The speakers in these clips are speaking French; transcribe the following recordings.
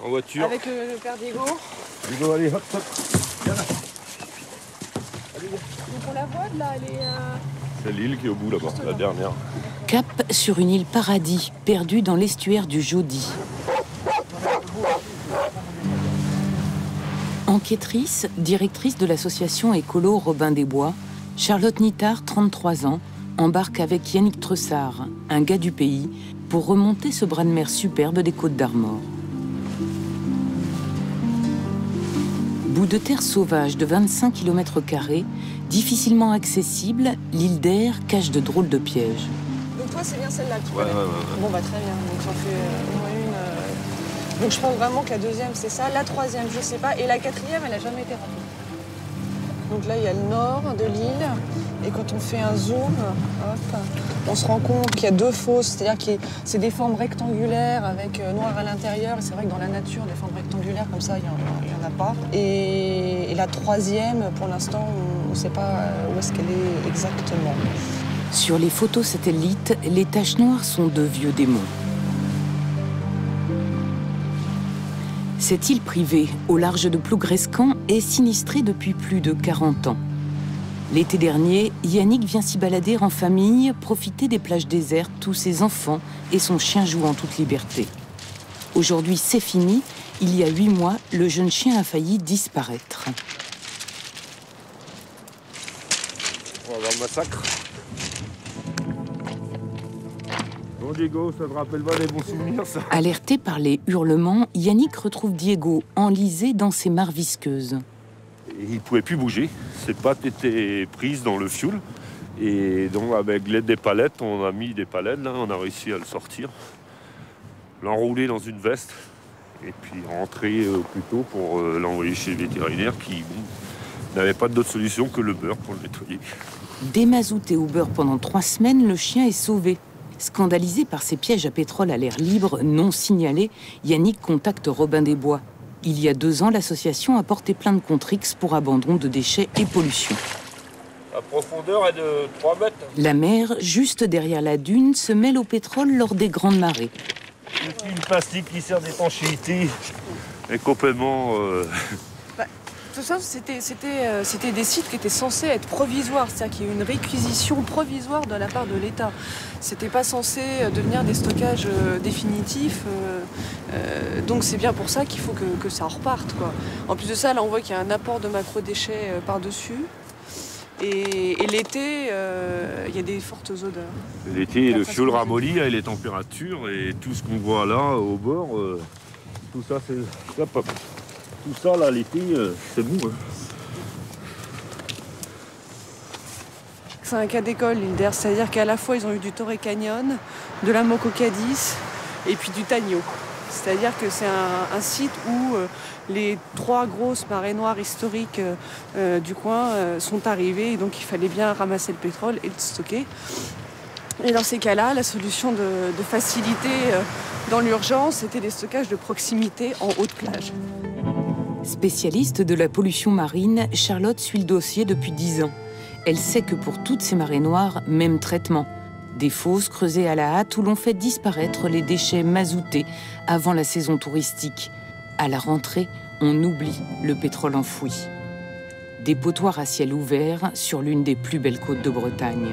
En voiture. Avec le père Diego. Diego, allez, hop, hop. Viens là. Donc on la voit de là, elle est... C'est l'île qui est au bout là-bas, la dernière. Cap sur une île paradis, perdue dans l'estuaire du Jodi. Enquêtrice, directrice de l'association écolo Robin des Bois, Charlotte Nittard, 33 ans, embarque avec Yannick Tressard, un gars du pays, pour remonter ce bras de mer superbe des Côtes d'Armor. Bout de terre sauvage de 25 km², difficilement accessible, l'île d'Air cache de drôles de pièges. Donc toi, c'est bien celle-là que tu connais. Ouais. Bon, bah très bien. Donc j'en fais au moins une. Donc je pense vraiment que la deuxième, c'est ça. La troisième, je sais pas. Et la quatrième, elle n'a jamais été remplie. Donc là, il y a le nord de l'île. Et quand on fait un zoom, hop, on se rend compte qu'il y a deux fosses. C'est-à-dire que c'est des formes rectangulaires avec noir à l'intérieur. Et c'est vrai que dans la nature, des formes rectangulaires comme ça, il n'y en a pas. Et la troisième, pour l'instant, on ne sait pas où est-ce qu'elle est exactement. Sur les photos satellites, les taches noires sont de vieux démons. Cette île privée, au large de Plougrescan, est sinistrée depuis plus de 40 ans. L'été dernier, Yannick vient s'y balader en famille, profiter des plages désertes où ses enfants et son chien jouent en toute liberté. Aujourd'hui, c'est fini. Il y a 8 mois, le jeune chien a failli disparaître. On va voir le massacre. Bon Diego, ça te rappelle pas des bons souvenirs ça? Alerté par les hurlements, Yannick retrouve Diego enlisé dans ses mares visqueuses. Il ne pouvait plus bouger, ses pattes étaient prises dans le fioul. Et donc avec l'aide des palettes, on a mis des palettes, là, on a réussi à le sortir. L'enrouler dans une veste et puis rentrer plus tôt pour l'envoyer chez le vétérinaire qui n'avait pas d'autre solution que le beurre pour le nettoyer. Démazouté au beurre pendant 3 semaines, le chien est sauvé. Scandalisé par ces pièges à pétrole à l'air libre non signalés, Yannick contacte Robin des Bois. Il y a 2 ans, l'association a porté plainte contre X pour abandon de déchets et pollution. La profondeur est de 3 mètres. La mer, juste derrière la dune, se mêle au pétrole lors des grandes marées. Une plastique qui sert d'étanchéité est complètement... Tout ça, c'était des sites qui étaient censés être provisoires, c'est-à-dire qu'il y a eu une réquisition provisoire de la part de l'État. C'était pas censé devenir des stockages définitifs, donc c'est bien pour ça qu'il faut que ça reparte, quoi. En plus de ça, là on voit qu'il y a un apport de macro-déchets par-dessus. Et l'été, il y a des fortes odeurs. L'été, le fioul ramolli et les températures et tout ce qu'on voit là au bord, tout ça c'est... Tout ça, là, l'été, c'est mou. Hein. C'est un cas d'école, l'île d'Air. C'est-à-dire qu'à la fois, ils ont eu du Torrey Canyon, de la Mococadis et puis du Tagno. C'est-à-dire que c'est un site où les 3 grosses marées noires historiques du coin sont arrivées. Et donc, il fallait bien ramasser le pétrole et le stocker. Et dans ces cas-là, la solution de facilité dans l'urgence, c'était des stockages de proximité en haute plage. Spécialiste de la pollution marine, Charlotte suit le dossier depuis 10 ans. Elle sait que pour toutes ces marées noires, même traitement. Des fosses creusées à la hâte où l'on fait disparaître les déchets mazoutés avant la saison touristique. À la rentrée, on oublie le pétrole enfoui. Des potoirs à ciel ouvert sur l'une des plus belles côtes de Bretagne.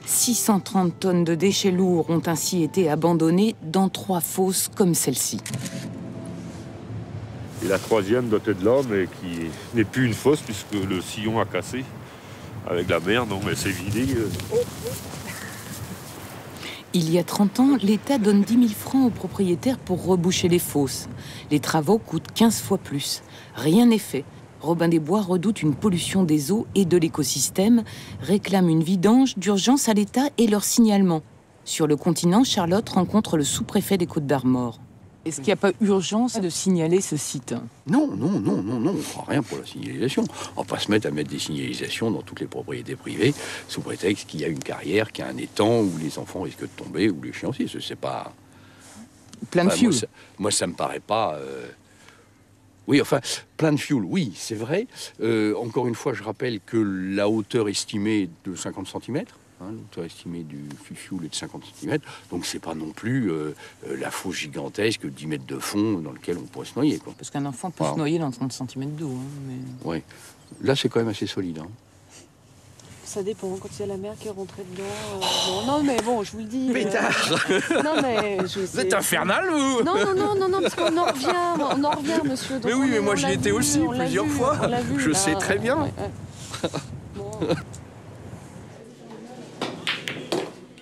630 tonnes de déchets lourds ont ainsi été abandonnés dans 3 fosses comme celle-ci. Et la troisième doit être là, mais qui n'est plus une fosse puisque le sillon a cassé avec la mer, donc elle s'est vidée. Il y a 30 ans, l'État donne 10 000 francs aux propriétaires pour reboucher les fosses. Les travaux coûtent 15 fois plus. Rien n'est fait. Robin des Bois redoute une pollution des eaux et de l'écosystème, réclame une vidange d'urgence à l'État et leur signalement. Sur le continent, Charlotte rencontre le sous-préfet des Côtes d'Armor. Est-ce qu'il n'y a pas urgence de signaler ce site? Non, on ne fera rien pour la signalisation. On va pas se mettre à mettre des signalisations dans toutes les propriétés privées sous prétexte qu'il y a une carrière, qu'il y a un étang où les enfants risquent de tomber, ou les chiens aussi. C'est pas... Plein de fioul. Moi, ça me paraît pas... Oui, enfin, plein de fioul, oui, c'est vrai. Encore une fois, je rappelle que la hauteur estimée est de 50 cm. Hein, l'auteur estimé du fioul est de 50 cm. Donc c'est pas non plus la fosse gigantesque, 10 mètres de fond dans lequel on pourrait se noyer, quoi. Parce qu'un enfant peut se noyer dans 30 cm d'eau. Hein, mais... Ouais. Là, c'est quand même assez solide. Hein. Ça dépend, quand il y a la mer qui est rentrée dedans. Bon, non, mais bon, je vous le dis. Pétard. Non, mais Vous êtes infernal, vous? Non, parce qu'on en revient, monsieur. Donc mais oui, mais moi j'y étais aussi plusieurs fois. Je sais très bien. Ouais. Bon.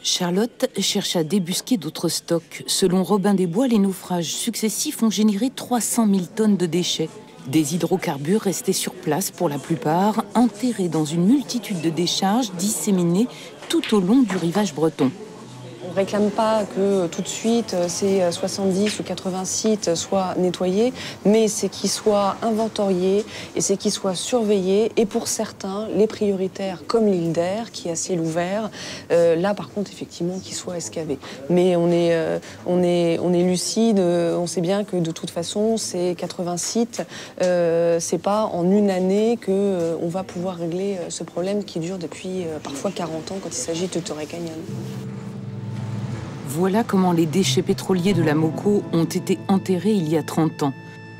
Charlotte cherche à débusquer d'autres stocks. Selon Robin des Bois, les naufrages successifs ont généré 300 000 tonnes de déchets. Des hydrocarbures restés sur place pour la plupart, enterrés dans une multitude de décharges disséminées tout au long du rivage breton. On ne réclame pas que tout de suite ces 70 ou 80 sites soient nettoyés, mais c'est qu'ils soient inventoriés et c'est qu'ils soient surveillés. Et pour certains, les prioritaires, comme l'île d'Air, qui est à ciel ouvert, là par contre, effectivement, qu'ils soient excavés. Mais on est lucide, on sait bien que de toute façon, ces 80 sites, c'est pas en une année qu'on va pouvoir régler ce problème qui dure depuis parfois 40 ans quand il s'agit de Torrey Canyon. Voilà comment les déchets pétroliers de la Moco ont été enterrés il y a 30 ans.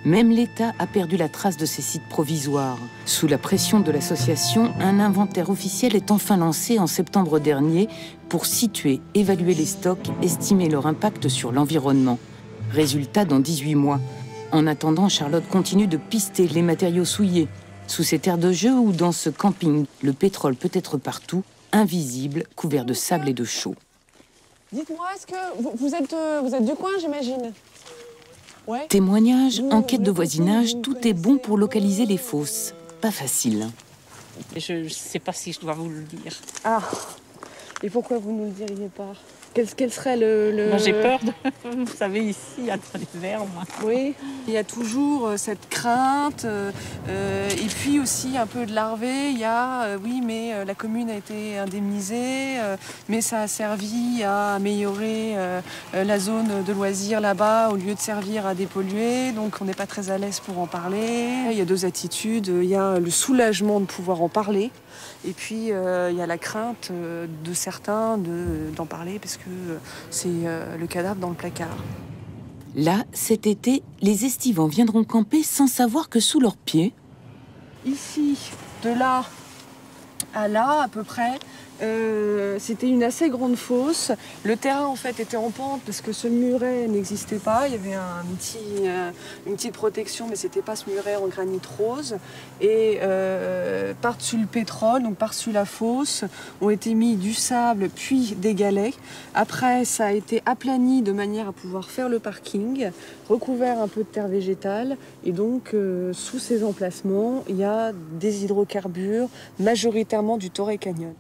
Même l'État a perdu la trace de ces sites provisoires. Sous la pression de l'association, un inventaire officiel est enfin lancé en septembre dernier pour situer, évaluer les stocks, estimer leur impact sur l'environnement. Résultat dans 18 mois. En attendant, Charlotte continue de pister les matériaux souillés. Sous ces terres de jeu ou dans ce camping, le pétrole peut être partout, invisible, couvert de sable et de chaux. Dites-moi, est-ce que vous êtes du coin, j'imagine? Ouais. Témoignages, enquête de voisinage, tout est bon pour localiser les fosses. Pas facile. Je ne sais pas si je dois vous le dire. Ah, et pourquoi vous ne nous le diriez pas? Quel serait le... Moi, j'ai peur de... Vous savez, ici, il y a trop les vers, moi. Oui, il y a toujours cette crainte, et puis aussi un peu de larvée. Il y a, oui, mais la commune a été indemnisée, mais ça a servi à améliorer la zone de loisirs là-bas au lieu de servir à dépolluer. Donc on n'est pas très à l'aise pour en parler. Il y a deux attitudes. Il y a le soulagement de pouvoir en parler. Et puis, il y a la crainte de certains d'en parler parce que c'est le cadavre dans le placard. Là, cet été, les estivants viendront camper sans savoir que sous leurs pieds... Ici, de là à là, à peu près, c'était une assez grande fosse. Le terrain, en fait, était en pente parce que ce muret n'existait pas. Il y avait une petite protection, mais c'était pas ce muret en granit rose. Et par-dessus le pétrole, donc par-dessus la fosse, ont été mis du sable puis des galets. Après, ça a été aplani de manière à pouvoir faire le parking, recouvert un peu de terre végétale. Et donc, sous ces emplacements, il y a des hydrocarbures, majoritairement du Torrey Canyon.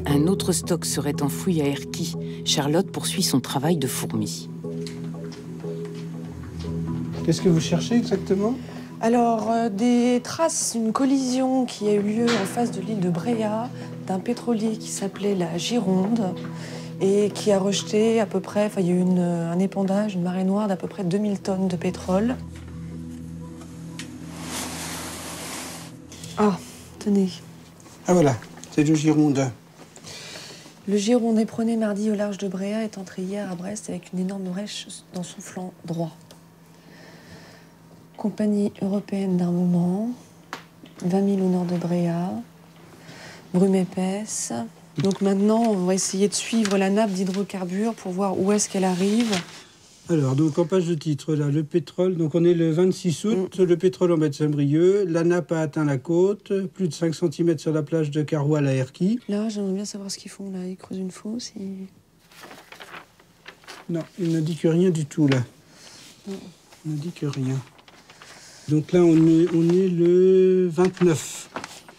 Un autre stock serait enfoui à Erquy. Charlotte poursuit son travail de fourmi. Qu'est-ce que vous cherchez exactement? Alors, des traces, une collision qui a eu lieu en face de l'île de Bréa, d'un pétrolier qui s'appelait la Gironde et qui a rejeté à peu près, il y a eu un épandage, une marée noire d'à peu près 2000 tonnes de pétrole. Ah, tenez. Ah voilà, c'est le Gironde. Le Gironde éperonné mardi au large de Bréa est entré hier à Brest avec une énorme brèche dans son flanc droit. Compagnie européenne d'armement, 20 000 au nord de Bréa, brume épaisse. Donc maintenant, on va essayer de suivre la nappe d'hydrocarbures pour voir où est-ce qu'elle arrive. Alors, donc en page de titre, là, le pétrole, donc on est le 26 août, le pétrole en baie de Saint-Brieuc, la nappe a atteint la côte, plus de 5 cm sur la plage de Carroil à Erquy. Là, j'aimerais bien savoir ce qu'ils font, là. Ils creusent une fosse, Non, il ne dit que rien du tout, là. Non. Il ne dit que rien. Donc là, on est le 29.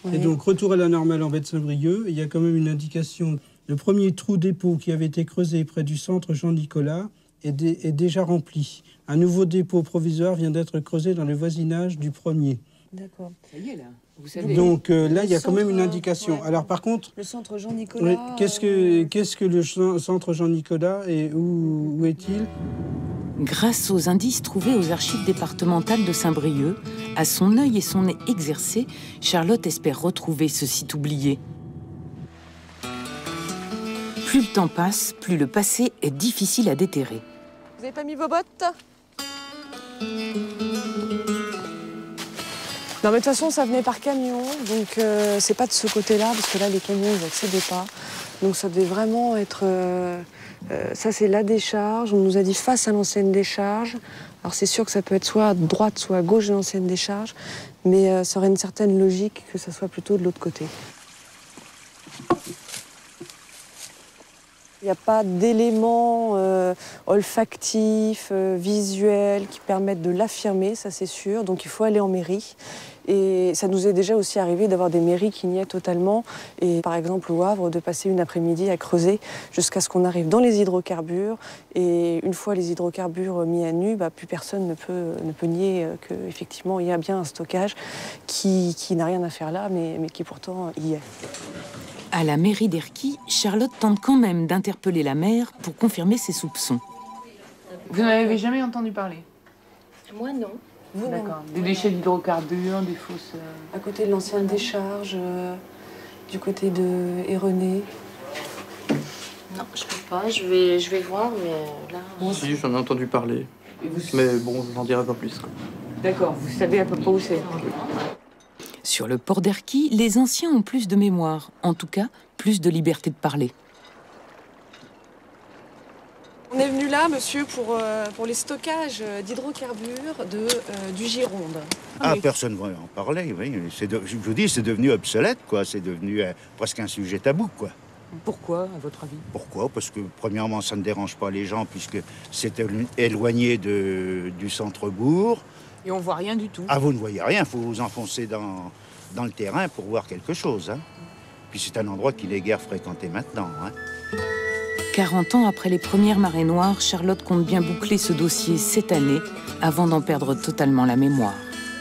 Ouais. Et donc, retour à la normale en baie de Saint-Brieuc. Il y a quand même une indication. Le premier trou dépôt qui avait été creusé près du centre Jean-Nicolas est déjà rempli. Un nouveau dépôt provisoire vient d'être creusé dans le voisinage du premier. D'accord. Ça y est, là. Vous savez. Donc là, il y a quand même une indication. Ouais. Alors par contre... Le centre Jean-Nicolas... Oui, qu'est-ce que le centre Jean-Nicolas et où est-il? Grâce aux indices trouvés aux archives départementales de Saint-Brieuc, à son œil et son nez exercés, Charlotte espère retrouver ce site oublié. Plus le temps passe, plus le passé est difficile à déterrer. Vous n'avez pas mis vos bottes? Non, mais de toute façon, ça venait par camion, donc c'est pas de ce côté-là, parce que là, les camions, ils n'accédaient pas. Donc ça devait vraiment être... ça, c'est la décharge. On nous a dit face à l'ancienne décharge. Alors c'est sûr que ça peut être soit à droite, soit à gauche de l'ancienne décharge, mais ça aurait une certaine logique que ça soit plutôt de l'autre côté. Il n'y a pas d'éléments olfactifs, visuels qui permettent de l'affirmer, ça c'est sûr. Donc il faut aller en mairie. Et ça nous est déjà aussi arrivé d'avoir des mairies qui niaient totalement. Et par exemple au Havre, de passer une après-midi à creuser jusqu'à ce qu'on arrive dans les hydrocarbures. Et une fois les hydrocarbures mis à nu, plus personne ne peut nier qu'effectivement il y a bien un stockage qui n'a rien à faire là, mais qui pourtant y est. À la mairie d'Erquy, Charlotte tente quand même d'interpeller la maire pour confirmer ses soupçons. Vous n'en avez jamais entendu parler? Moi, non. Vous, D'accord. Des déchets d'hydrocarbures, des fausses... À côté de l'ancienne décharge, du côté de Hérenée. Non, je peux pas. Je vais voir, mais là... Si, j'en ai entendu parler. Et vous... Mais bon, je n'en dirai pas plus. D'accord, vous savez à peu près où c'est? Sur le port d'Erquy, les anciens ont plus de mémoire, en tout cas, plus de liberté de parler. On est venu là, monsieur, pour les stockages d'hydrocarbures du Gironde. Ah, Oui. personne ne va en parler, oui. Je vous dis, c'est devenu obsolète, quoi. C'est devenu presque un sujet tabou, quoi. Pourquoi, à votre avis? Pourquoi? Parce que, premièrement, ça ne dérange pas les gens, puisque c'est éloigné du centre-bourg. Et on voit rien du tout. Ah, vous ne voyez rien, il faut vous enfoncer dans le terrain pour voir quelque chose, hein. Puis c'est un endroit qu'il est guère fréquenté maintenant, hein. 40 ans après les premières marées noires, Charlotte compte bien boucler ce dossier cette année avant d'en perdre totalement la mémoire.